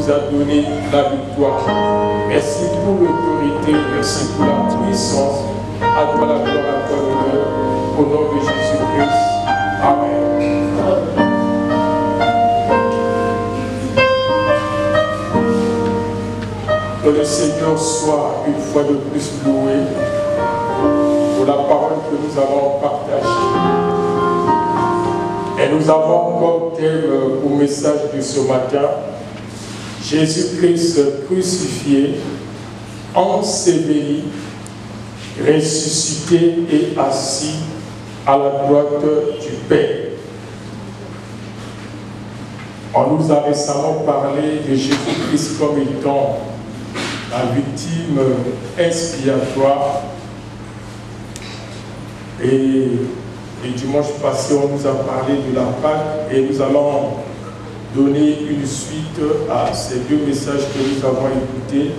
nous a donné la victoire. Merci pour l'autorité, merci pour la puissance. À toi la gloire, à toi l'honneur. Au nom de Jésus-Christ. Amen. Que le Seigneur soit une fois de plus loué pour la parole que nous avons partagée. Et nous avons encore thème au message de ce matin. Jésus-Christ crucifié, enseveli, ressuscité et assis à la droite du Père. On nous a récemment parlé de Jésus-Christ comme étant la victime expiatoire. Et le dimanche passé, on nous a parlé de la Pâque et nous allons donner une suite à ces deux messages que nous avons écoutés,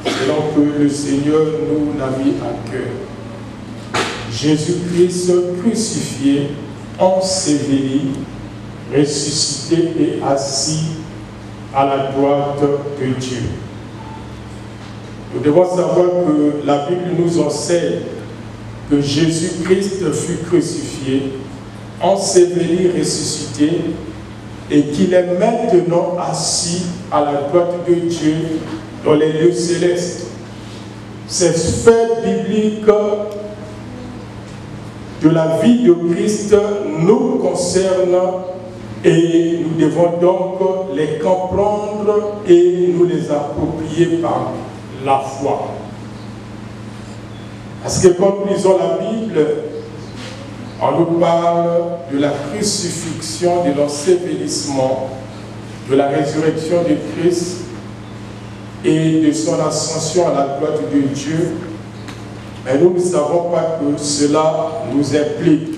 selon que le Seigneur nous l'a mis à cœur. Jésus-Christ crucifié, enseveli, ressuscité et assis à la droite de Dieu. Nous devons savoir que la Bible nous enseigne que Jésus-Christ fut crucifié, enseveli, ressuscité, et qu'il est maintenant assis à la droite de Dieu dans les lieux célestes. Ces faits bibliques de la vie de Christ nous concernent et nous devons donc les comprendre et nous les approprier par la foi. Parce que quand nous lisons la Bible, on nous parle de la crucifixion, de l'ensevelissement, de la résurrection de Christ et de son ascension à la droite de Dieu. Mais nous ne savons pas que cela nous implique.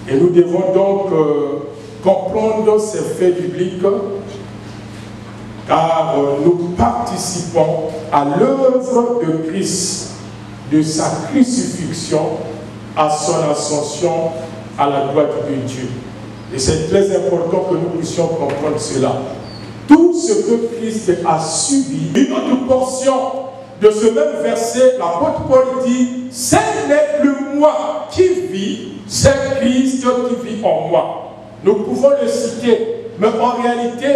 Et nous devons donc comprendre ces faits bibliques, car nous participons à l'œuvre de Christ, de sa crucifixion à son ascension à la droite de Dieu. Et c'est très important que nous puissions comprendre cela. Tout ce que Christ a subi, une autre portion de ce même verset, l'apôtre Paul dit, ce n'est plus moi qui vis, c'est Christ qui vit en moi. Nous pouvons le citer, mais en réalité,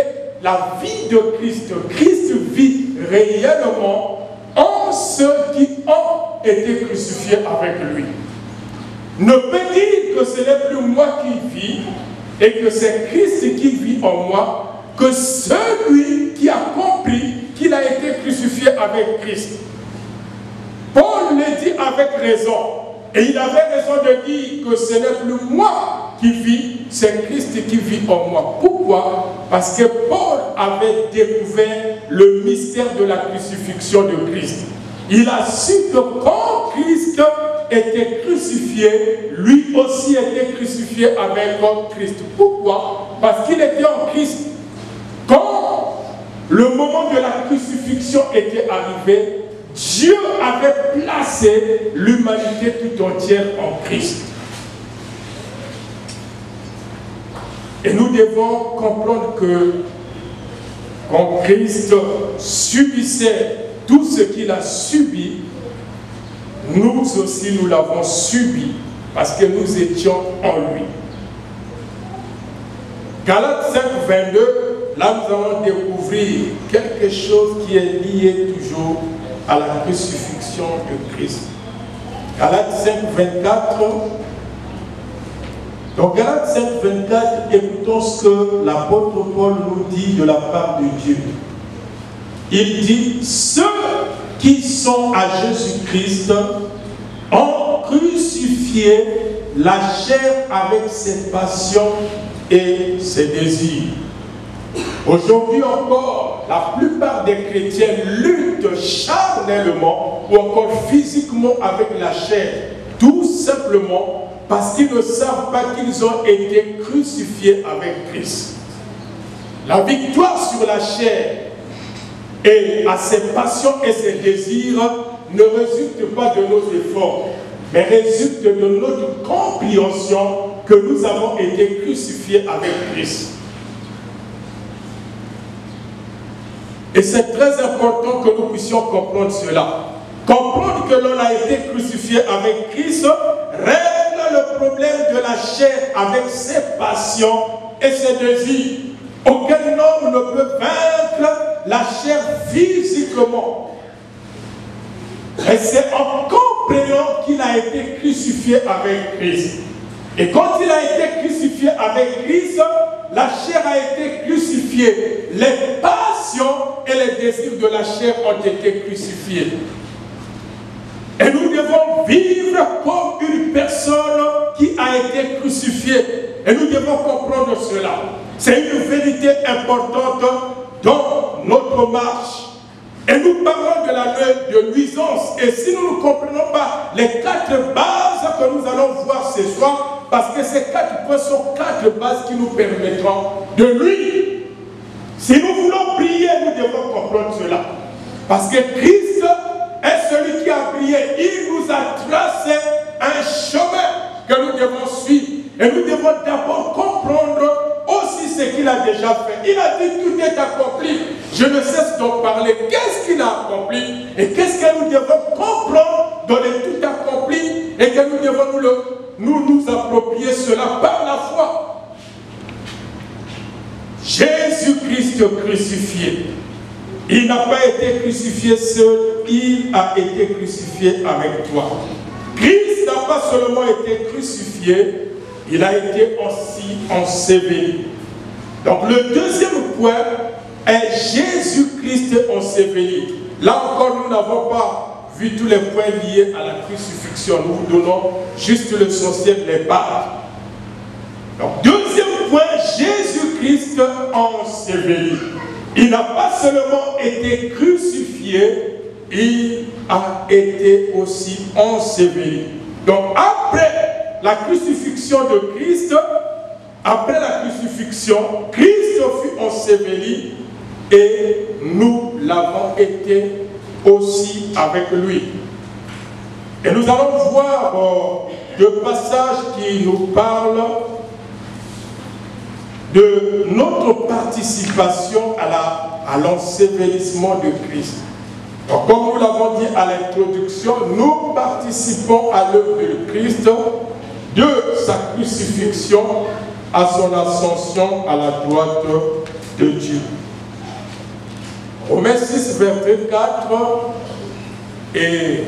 la vie de Christ, Christ vit réellement en ceux qui ont été crucifiés avec lui. Ne peut dire que ce n'est plus moi qui vis et que c'est Christ qui vit en moi, que celui qui a compris qu'il a été crucifié avec Christ. Paul le dit avec raison. Et il avait raison de dire que ce n'est plus moi qui vis, c'est Christ qui vit en moi. Pourquoi? Parce que Paul avait découvert le mystère de la crucifixion de Christ. Il a su que quand Christ était crucifié, lui aussi était crucifié avec Christ. Pourquoi? Parce qu'il était en Christ. Quand le moment de la crucifixion était arrivé, Dieu avait placé l'humanité tout entière en Christ. Et nous devons comprendre que quand Christ subissait tout ce qu'il a subi, nous aussi nous l'avons subi parce que nous étions en lui. Galates 5, 22, là nous allons découvrir quelque chose qui est lié toujours à la crucifixion de Christ. Galates 5, 24. Donc Galates 5, 24, écoutons ce que l'apôtre Paul nous dit de la part de Dieu. Il dit, ceux qui sont à Jésus-Christ ont crucifié la chair avec ses passions et ses désirs. Aujourd'hui encore, la plupart des chrétiens luttent charnellement ou encore physiquement avec la chair, tout simplement parce qu'ils ne savent pas qu'ils ont été crucifiés avec Christ. La victoire sur la chair et à ses passions et ses désirs ne résulte pas de nos efforts, mais résulte de notre compréhension que nous avons été crucifiés avec Christ. Et c'est très important que nous puissions comprendre cela. Comprendre que l'on a été crucifié avec Christ règle le problème de la chair avec ses passions et ses désirs. Aucun homme ne peut vaincre la chair physiquement. Et c'est en comprenant qu'il a été crucifié avec Christ. Et quand il a été crucifié avec Christ, la chair a été crucifiée. Les passions et les désirs de la chair ont été crucifiés. Et nous devons vivre comme une personne qui a été crucifiée. Et nous devons comprendre cela. C'est une vérité importante dans notre marche. Et nous parlons de la loi de nuisance. Et si nous ne comprenons pas les 4 bases que nous allons voir ce soir, parce que ces 4 points sont 4 bases qui nous permettront de lui. Si nous voulons briller, nous devons comprendre cela. Parce que Christ est celui qui a brillé. Il nous a tracé un chemin que nous devons suivre. Et nous devons d'abord comprendre aussi ce qu'il a déjà fait. Il a dit tout est accompli. Je ne cesse d'en parler. Qu'est-ce qu'il a accompli? Et qu'est-ce que nous devons comprendre dans le tout accompli? Et que nous devons nous approprier cela par la foi. Jésus-Christ crucifié. Il n'a pas été crucifié seul, il a été crucifié avec toi. Christ n'a pas seulement été crucifié, il a été aussi enseveli. Donc le deuxième point est Jésus-Christ enseveli. Là encore, nous n'avons pas vu tous les points liés à la crucifixion. Nous vous donnons juste l'essentiel, les bases. Donc deuxième point, Jésus-Christ enseveli. Il n'a pas seulement été crucifié, il a été aussi enseveli. Donc après la crucifixion de Christ, après la crucifixion, Christ fut enseveli et nous l'avons été aussi avec lui. Et nous allons voir deux passages qui nous parlent de notre participation à l'ensevelissement de Christ. Donc, comme nous l'avons dit à l'introduction, nous participons à l'œuvre de Christ, de sa crucifixion à son ascension à la droite de Dieu. Romains 6, verset 4, et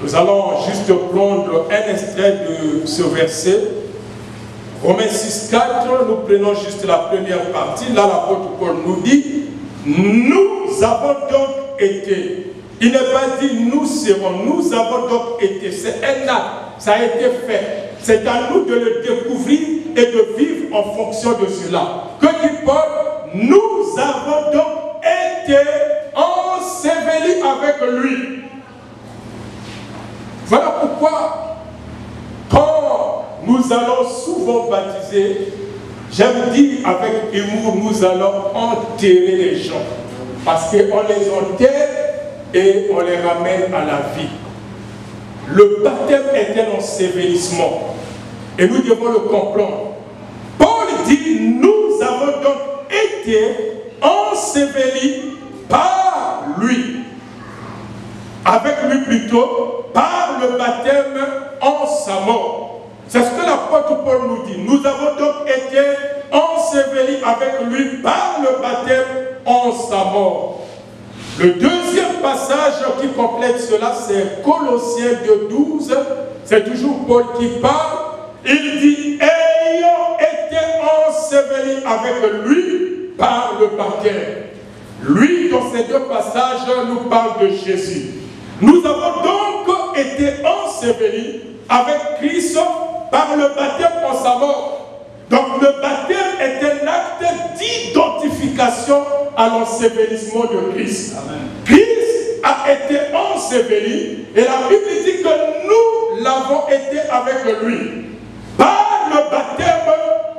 nous allons juste prendre un extrait de ce verset. Romains 6, 4, nous prenons juste la première partie. Là, l'apôtre Paul nous dit, nous avons donc été. Il n'est pas dit nous serons, nous avons donc été. C'est un acte, ça a été fait. C'est à nous de le découvrir et de vivre en fonction de cela. Que dit Paul? Nous avons donc été ensevelis avec lui. Voilà pourquoi, quand nous allons souvent baptiser, j'aime dire avec humour, nous allons enterrer les gens. Parce qu'on les enterre et on les ramène à la vie. Le baptême est un ensevelissement. Et nous devons le comprendre. Paul dit, nous avons donc été ensevelis par lui. Avec lui plutôt, par le baptême en sa mort. C'est ce que l'apôtre Paul nous dit. Nous avons donc été ensevelis avec lui par le baptême en sa mort. Le deuxième passage qui complète cela, c'est Colossiens 2:12. C'est toujours Paul qui parle. Il dit, ayant été ensevelis avec lui par le baptême. Lui, dans ces deux passages, nous parle de Jésus. Nous avons donc été ensevelis avec Christ par le baptême en sa mort. Donc le baptême est un acte d'identification à l'ensevelissement de Christ. Amen. Christ a été enseveli et la Bible dit que nous l'avons été avec lui. Par le baptême,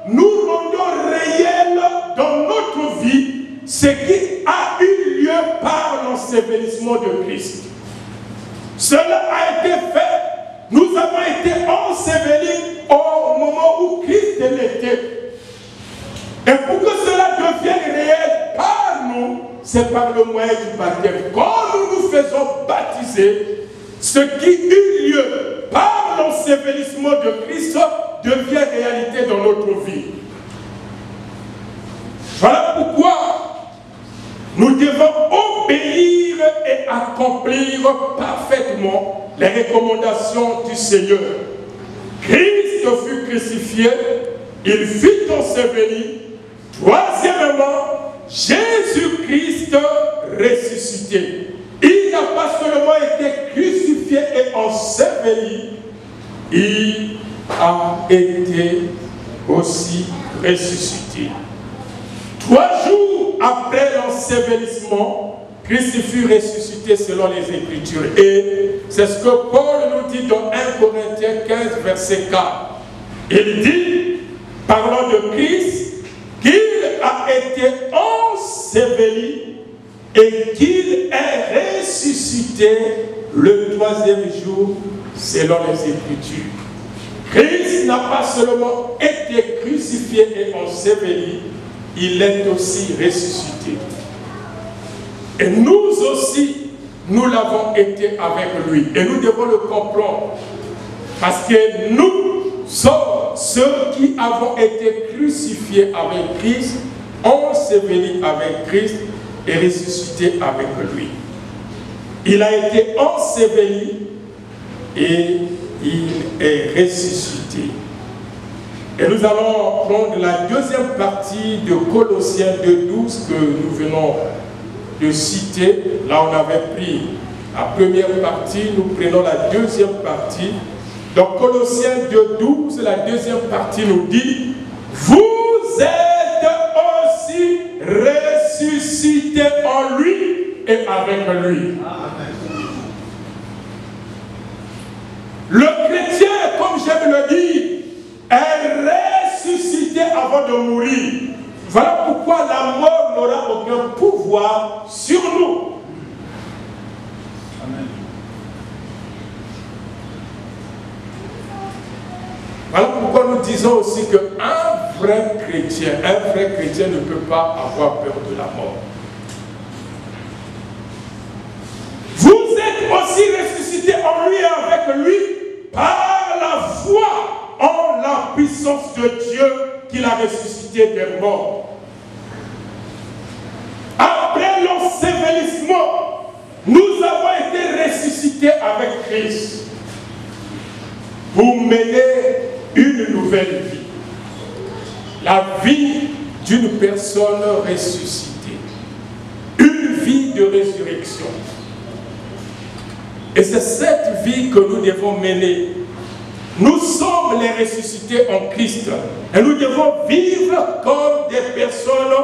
nous rendons réel dans notre vie ce qui a eu lieu par l'ensevelissement de Christ. Cela a été fait. Nous avons été ensevelis au moment où Christ l'était. Et pour que cela devienne réel par nous, c'est par le moyen du baptême. Quand nous nous faisons baptiser, ce qui eut lieu par l'ensevelissement de Christ devient réalité dans notre vie. Voilà pourquoi nous devons obéir et accomplir parfaitement les recommandations du Seigneur. Christ fut crucifié, il fut enseveli. Troisièmement, Jésus-Christ ressuscité. Il n'a pas seulement été crucifié et enseveli, il a été aussi ressuscité. 3 jours après l'ensevelissement, Christ fut ressuscité selon les Écritures. Et c'est ce que Paul nous dit dans 1 Corinthiens 15, verset 4. Il dit, parlant de Christ, qu'il a été enseveli et qu'il est ressuscité le 3e jour selon les Écritures. Christ n'a pas seulement été crucifié et enseveli, il est aussi ressuscité. Et nous aussi, nous l'avons été avec lui. Et nous devons le comprendre. Parce que nous sommes ceux qui avons été crucifiés avec Christ, ensevelis avec Christ et ressuscités avec lui. Il a été enseveli et il est ressuscité. Et nous allons prendre la deuxième partie de Colossiens 2:12 que nous venons de citer. Là, on avait pris la première partie, nous prenons la deuxième partie. Donc, Colossiens 2:12, la deuxième partie nous dit « Vous êtes aussi ressuscités en lui et avec lui. » Le chrétien, comme j'aime le dire, est ressuscité avant de mourir. Voilà pourquoi la mort n'aura aucun pouvoir sur nous. Amen. Voilà pourquoi nous disons aussi qu'un vrai chrétien ne peut pas avoir peur de la mort. Vous êtes aussi ressuscités en lui et avec lui par la foi en la puissance de Dieu qu'il a ressuscité des morts. Après l'ensevelissement, nous avons été ressuscités avec Christ pour mener une nouvelle vie. La vie d'une personne ressuscitée. Une vie de résurrection. Et c'est cette vie que nous devons mener. Nous sommes les ressuscités en Christ. Et nous devons vivre comme des personnes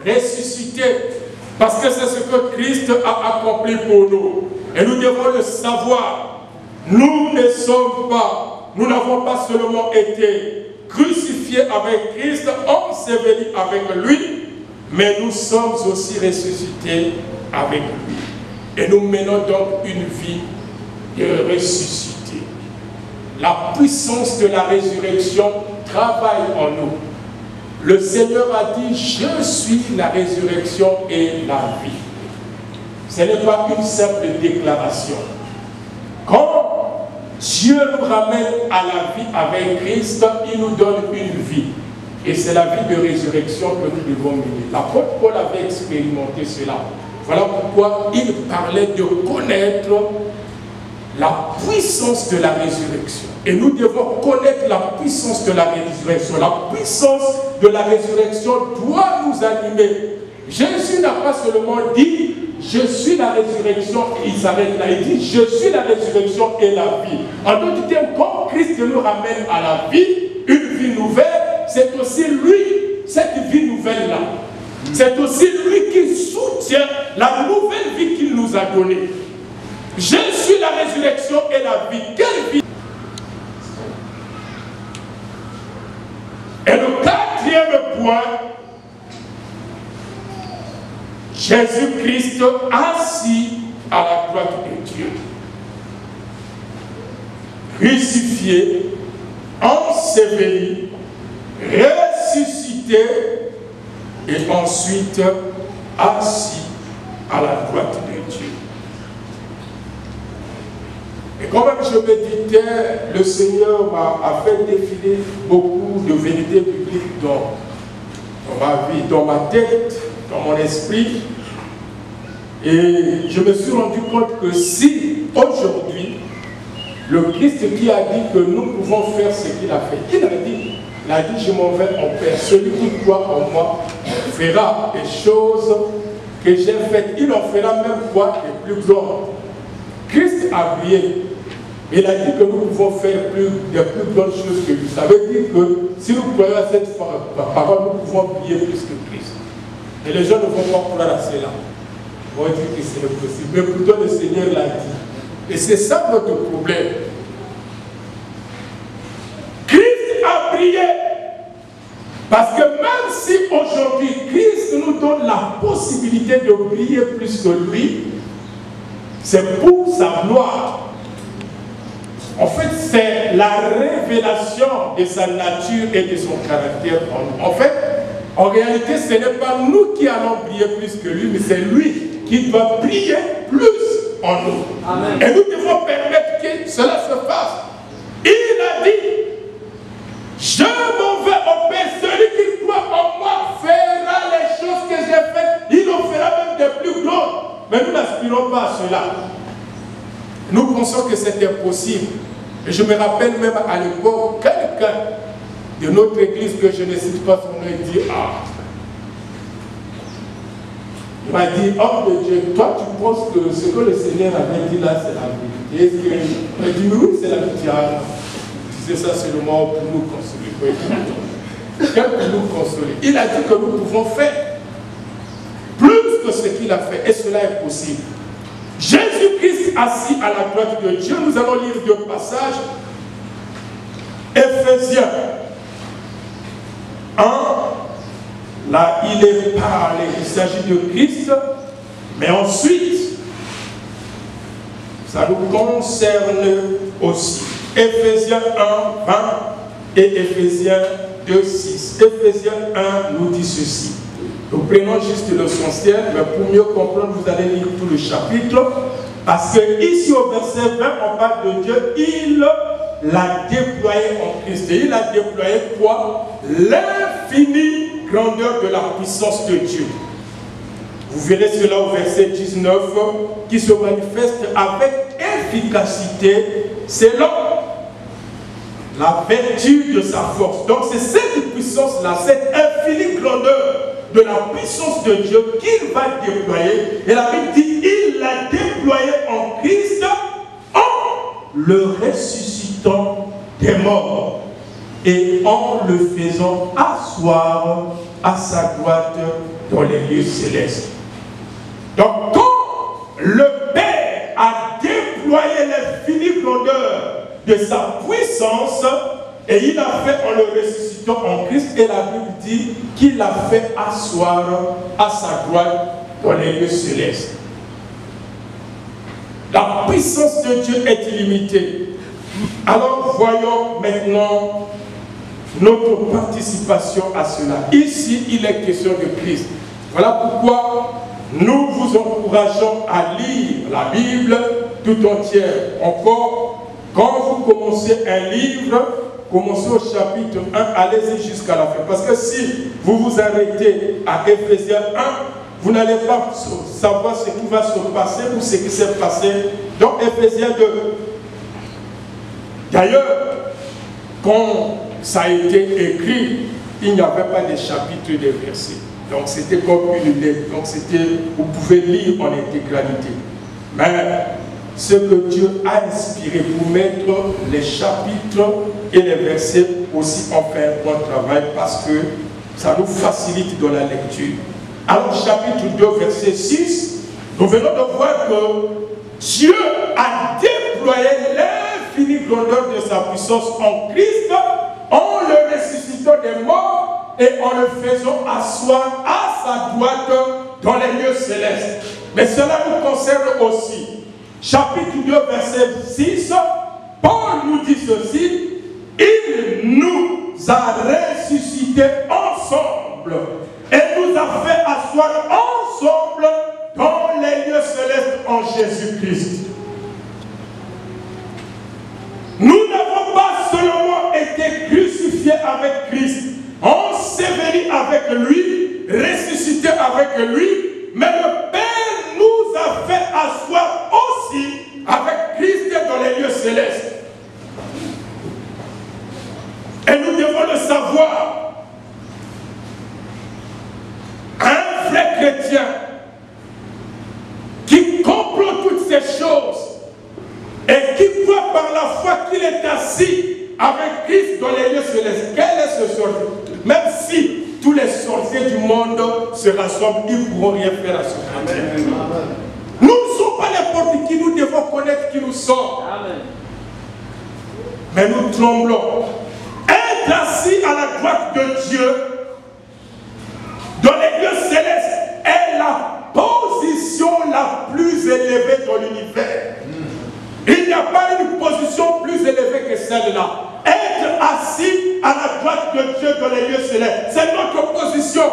ressuscitées. Parce que c'est ce que Christ a accompli pour nous. Et nous devons le savoir. Nous ne sommes pas, nous n'avons pas seulement été crucifiés avec Christ, ensevelis avec lui, mais nous sommes aussi ressuscités avec lui. Et nous menons donc une vie de ressuscité. La puissance de la résurrection travaille en nous. Le Seigneur a dit, je suis la résurrection et la vie. Ce n'est pas une simple déclaration. Quand Dieu nous ramène à la vie avec Christ, il nous donne une vie. Et c'est la vie de résurrection que nous devons mener. L'apôtre Paul avait expérimenté cela. Voilà pourquoi il parlait de connaître la puissance de la résurrection. Et nous devons connaître la puissance de la résurrection. La puissance de la résurrection doit nous animer. Jésus n'a pas seulement dit « Je suis la résurrection » et il s'arrête là. Il dit « Je suis la résurrection et la vie ». En d'autres termes, quand Christ nous ramène à la vie, une vie nouvelle, c'est aussi lui, cette vie nouvelle-là. C'est aussi lui qui soutient la nouvelle vie qu'il nous a donnée. Je suis la résurrection et la vie. Quelle vie? Et le quatrième point, Jésus-Christ assis à la droite de Dieu, crucifié, enseveli, ressuscité et ensuite assis à la droite de Dieu. Et quand même je méditais, le Seigneur m'a fait défiler beaucoup de vérités bibliques dans ma vie, dans ma tête, dans mon esprit. Et je me suis rendu compte que si aujourd'hui, le Christ qui a dit que nous pouvons faire ce qu'il a fait, il a dit je m'en vais en paix. Celui qui croit en moi fera des choses que j'ai faites. Il en fera même quoi de plus grand. Christ a brillé. Il a dit que nous pouvons faire de plus grandes choses que lui. Ça veut dire que si nous croyons à cette parole, nous pouvons briller plus que Christ. Et les gens ne vont pas croire à cela. Ils vont dire que c'est impossible. Mais plutôt le Seigneur l'a dit. Et c'est ça notre problème. Christ a brillé. Parce que même si aujourd'hui Christ nous donne la possibilité de briller plus que lui, c'est pour sa gloire. En fait, c'est la révélation de sa nature et de son caractère en nous. En fait, en réalité, ce n'est pas nous qui allons briller plus que lui, mais c'est lui qui doit briller plus en nous. Amen. Et nous devons permettre que cela se fasse. Il a dit, je m'en vais au Père, celui qui croit en moi fera les choses que j'ai faites, il en fera même de plus grandes. Mais nous n'aspirons pas à cela. Nous pensons que c'est impossible. Et je me rappelle même à l'époque, quelqu'un de notre église, que je ne cite pas son nom, il dit, ah, il m'a dit, homme de Dieu, toi tu penses que ce que le Seigneur avait dit là, c'est la vérité? Il m'a dit, oui, c'est la vérité. Ah, je disais ça seulement pour nous consoler. Pour nous consoler. Il a dit que nous pouvons faire plus que ce qu'il a fait, et cela est possible. Jésus-Christ assis à la droite de Dieu, nous allons lire deux passages. Éphésiens 1, là il est parlé, il s'agit de Christ, mais ensuite, ça nous concerne aussi. Éphésiens 1, 20 et Éphésiens 2, 6. Éphésiens 1 nous dit ceci. Nous prenons juste l'essentiel, mais pour mieux comprendre, vous allez lire tout le chapitre. Parce que ici au verset 20, on parle de Dieu, il l'a déployé en Christ. Et il a déployé quoi? L'infinie grandeur de la puissance de Dieu. Vous verrez cela au verset 19, qui se manifeste avec efficacité selon la vertu de sa force. Donc c'est cette puissance-là, cette infinie grandeur de la puissance de Dieu qu'il va déployer. Et la Bible dit, il l'a déployé en Christ en le ressuscitant des morts et en le faisant asseoir à sa droite dans les lieux célestes. Donc quand le Père a déployé l'infinie grandeur de sa puissance, et il a fait en le ressuscitant en Christ, et la Bible dit qu'il a fait asseoir à sa droite dans les lieux célestes. La puissance de Dieu est illimitée. Alors voyons maintenant notre participation à cela. Ici, il est question de Christ. Voilà pourquoi nous vous encourageons à lire la Bible tout entière. Encore, quand vous commencez un livre, commencez au chapitre 1, allez-y jusqu'à la fin. Parce que si vous vous arrêtez à Éphésiens 1, vous n'allez pas savoir ce qui va se passer ou ce qui s'est passé dans Éphésiens 2. D'ailleurs, quand ça a été écrit, il n'y avait pas de chapitre et de versets. Donc c'était comme une lettre. Donc c'était, vous pouvez lire en intégralité. Mais ce que Dieu a inspiré pour mettre les chapitres et les versets aussi, on fait un bon travail parce que ça nous facilite dans la lecture. Alors chapitre 2 verset 6, nous venons de voir que Dieu a déployé l'infinie grandeur de sa puissance en Christ en le ressuscitant des morts et en le faisant asseoir à sa droite dans les lieux célestes. Mais cela nous concerne aussi. Chapitre 2, verset 6, Paul nous dit ceci, il nous a ressuscités ensemble et nous a fait asseoir ensemble dans les lieux célestes en Jésus-Christ. Nous n'avons pas seulement été crucifiés avec Christ, ensevelis avec lui, ressuscités avec lui, mais le Père nous a fait asseoir aussi avec Christ dans les lieux célestes. Et nous devons le savoir. Un vrai chrétien qui comprend toutes ces choses et qui croit par la foi qu'il est assis avec Christ dans les lieux célestes. Quel est ce sorcier? Même si tous les sorciers du monde se rassemblent, ils ne pourront rien faire à ce chrétien. Nous ne sommes pas n'importe qui, nous devons connaître qui nous sommes. Amen. Mais nous tremblons. Être assis à la droite de Dieu dans les lieux célestes est la position la plus élevée dans l'univers. Il n'y a pas une position plus élevée que celle-là. Être assis à la droite de Dieu dans les lieux célestes, c'est notre position.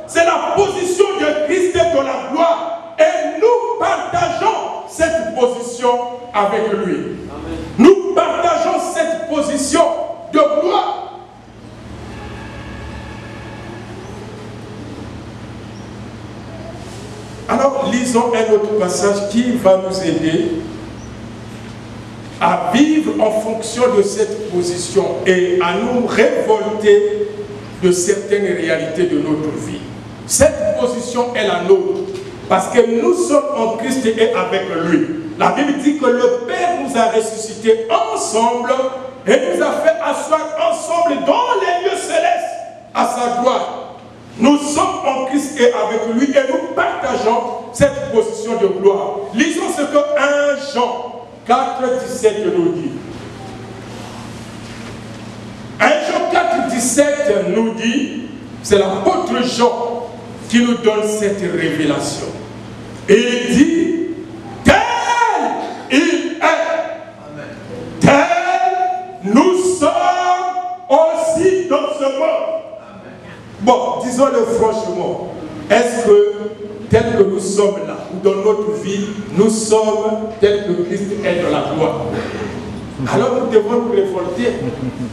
C'est la position de Christ dans la gloire. Et nous partageons cette position avec lui. Amen. Nous partageons cette position de gloire. Alors, lisons un autre passage qui va nous aider à vivre en fonction de cette position et à nous révolter de certaines réalités de notre vie. Cette position est la nôtre parce que nous sommes en Christ et avec lui. La Bible dit que le Père nous a ressuscités ensemble et nous a fait asseoir ensemble dans les lieux célestes à sa gloire. Nous sommes en Christ et avec lui et nous partageons cette position de gloire. Lisons ce que 1 Jean 4, 17 nous dit. 1 Jean 4, 17 nous dit, c'est l'apôtre Jean qui nous donne cette révélation. Et il dit, tel il est, tel nous sommes aussi dans ce monde. Bon, disons-le franchement, est-ce que tel que nous sommes là, ou dans notre vie, nous sommes tels que Christ est dans la gloire? Alors nous devons nous révolter.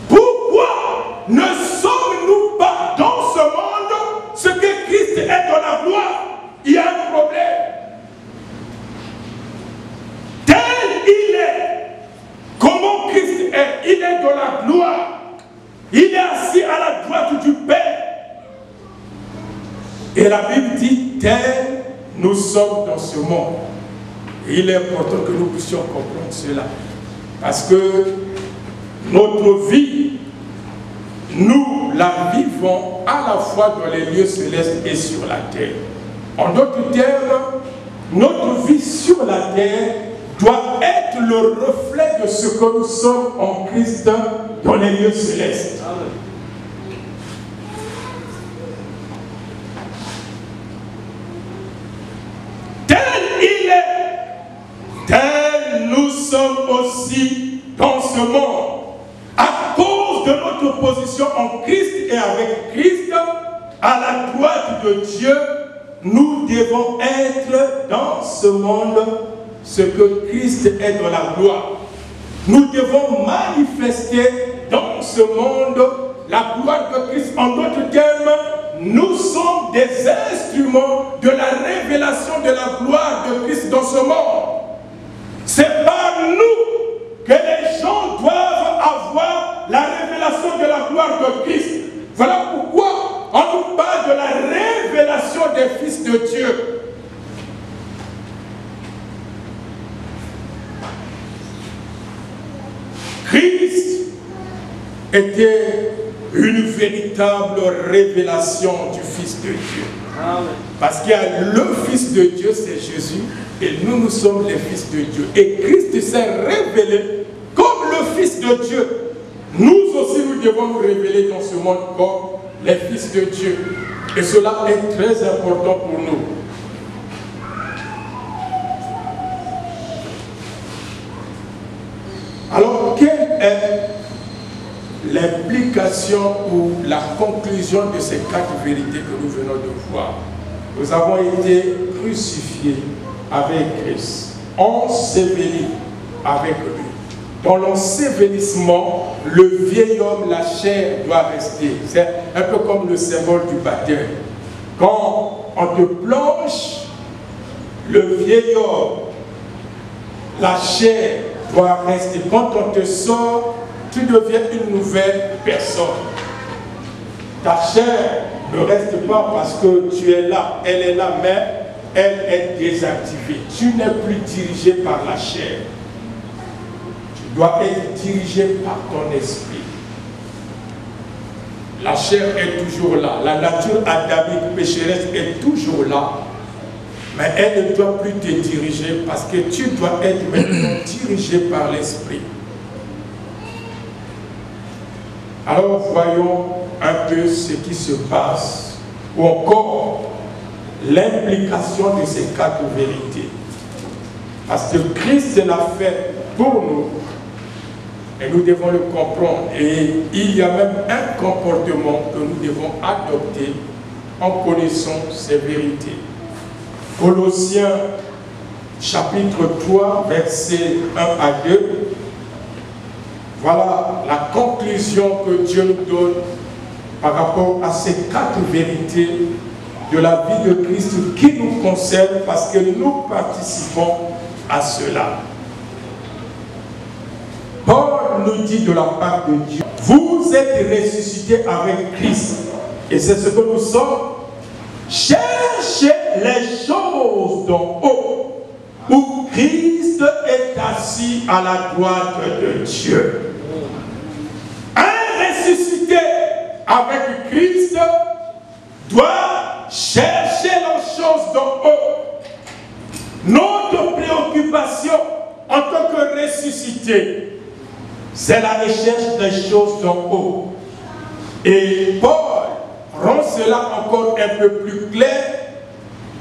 Pourquoi ne sommes-nous pas dans ce monde ce que Christ est dans la gloire? Il y a un problème. Tel il est, comment Christ est, il est dans la gloire. Il est assis à la droite du Père. Et la Bible dit, tel nous sommes dans ce monde. Et il est important que nous puissions comprendre cela. Parce que notre vie, nous la vivons à la fois dans les lieux célestes et sur la terre. En d'autres termes, notre vie sur la terre doit être le reflet de ce que nous sommes en Christ dans les lieux célestes. Amen. Tel nous sommes aussi dans ce monde. À cause de notre position en Christ et avec Christ, à la droite de Dieu, nous devons être dans ce monde ce que Christ est dans la gloire. Nous devons manifester dans ce monde la gloire de Christ. En d'autres termes, nous sommes des instruments de la révélation de la gloire de Christ dans ce monde. C'est par nous que les gens doivent avoir la révélation de la gloire de Christ. Voilà pourquoi on nous parle de la révélation des fils de Dieu. Christ était une véritable révélation du Fils de Dieu. Amen. Parce qu'il y a le Fils de Dieu, c'est Jésus, et nous sommes les fils de Dieu. Et Christ s'est révélé comme le Fils de Dieu. Nous aussi, nous devons nous révéler dans ce monde comme les fils de Dieu. Et cela est très important pour nous. Alors, quelle est l'implication ou la conclusion de ces 4 vérités que nous venons de voir? nous avons été crucifiés avec Christ, ensevelis avec lui. Dans l'ensevelissement, le vieil homme, la chair doit rester. C'est un peu comme le symbole du baptême. Quand on te plonge, le vieil homme, la chair doit rester. Quand on te sort, tu deviens une nouvelle personne. Ta chair ne reste pas parce que tu es là, elle est là, mais elle est désactivée. Tu n'es plus dirigé par la chair. Tu dois être dirigé par ton esprit. La chair est toujours là. La nature adamique pécheresse est toujours là. Mais elle ne doit plus te diriger parce que tu dois être maintenant dirigé par l'esprit. Alors voyons un peu ce qui se passe, ou encore l'implication de ces quatre vérités. Parce que Christ l'a fait pour nous, et nous devons le comprendre. Et il y a même un comportement que nous devons adopter en connaissant ces vérités. Colossiens chapitre 3, versets 1 à 2. Voilà la conclusion que Dieu nous donne par rapport à ces quatre vérités de la vie de Christ qui nous concernent parce que nous participons à cela. Paul nous dit de la part de Dieu, vous êtes ressuscités avec Christ. Et c'est ce que nous sommes. Cherchez les choses d'en haut, où Christ est assis à la droite de Dieu. Un ressuscité avec Christ doit chercher les choses d'en haut. Notre préoccupation en tant que ressuscité, c'est la recherche des choses d'en haut. Et Paul rend cela encore un peu plus clair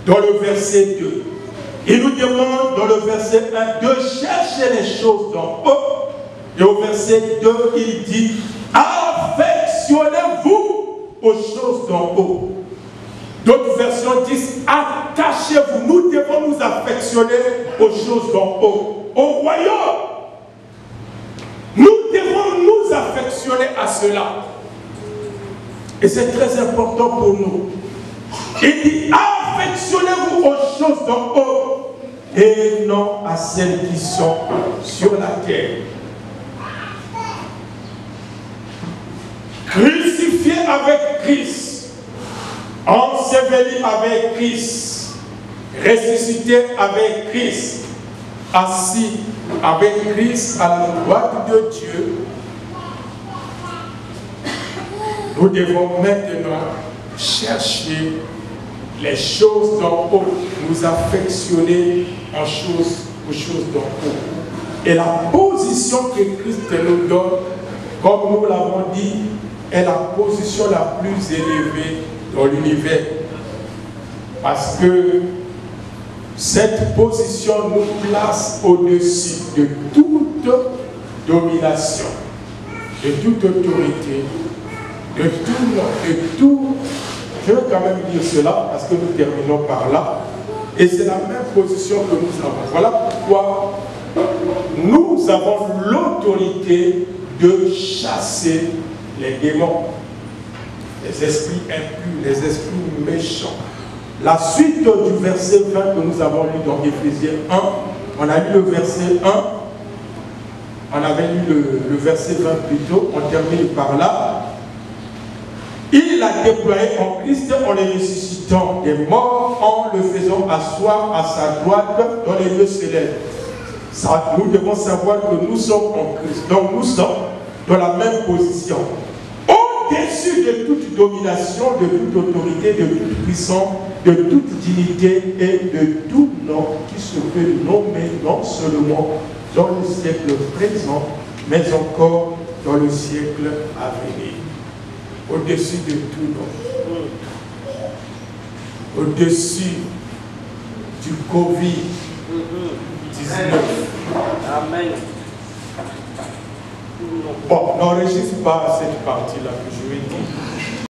dans le verset 2. Il nous demande dans le verset 1 de chercher les choses d'en haut. Et au verset 2, il dit, affectionnez-vous aux choses d'en haut. D'autres versions disent, attachez-vous. Nous devons nous affectionner aux choses d'en haut, au royaume. Nous devons nous affectionner à cela. Et c'est très important pour nous. Il dit, affectionnez-vous aux choses d'en haut et non à celles qui sont sur la terre. Crucifié avec Christ, enseveli avec Christ, ressuscité avec Christ, assis avec Christ à la droite de Dieu, nous devons maintenant chercher les choses d'en haut, nous affectionner aux choses d'en haut. Et la position que Christ nous donne, comme nous l'avons dit, est la position la plus élevée dans l'univers. Parce que cette position nous place au-dessus de toute domination, de toute autorité, de tout, je vais quand même dire cela parce que nous terminons par là, et c'est la même position que nous avons. Voilà pourquoi nous avons l'autorité de chasser les démons, les esprits impurs, les esprits méchants. La suite du verset 20 que nous avons lu dans Éphésiens 1, on a lu le verset 1, on avait lu le verset 20 plutôt, on termine par là. Il l'a déployé en Christ en les ressuscitant des morts, en le faisant asseoir à sa droite dans les lieux célestes. Ça, nous devons savoir que nous sommes en Christ. Donc nous sommes dans la même position. Au-dessus de toute domination, de toute autorité, de toute puissance, de toute dignité et de tout nom qui se peut nommer non seulement dans le siècle présent, mais encore dans le siècle à venir. Au-dessus de tout nom. Au-dessus du Covid-19. Amen. Bon, n'enregistre pas cette partie-là que je vais dire.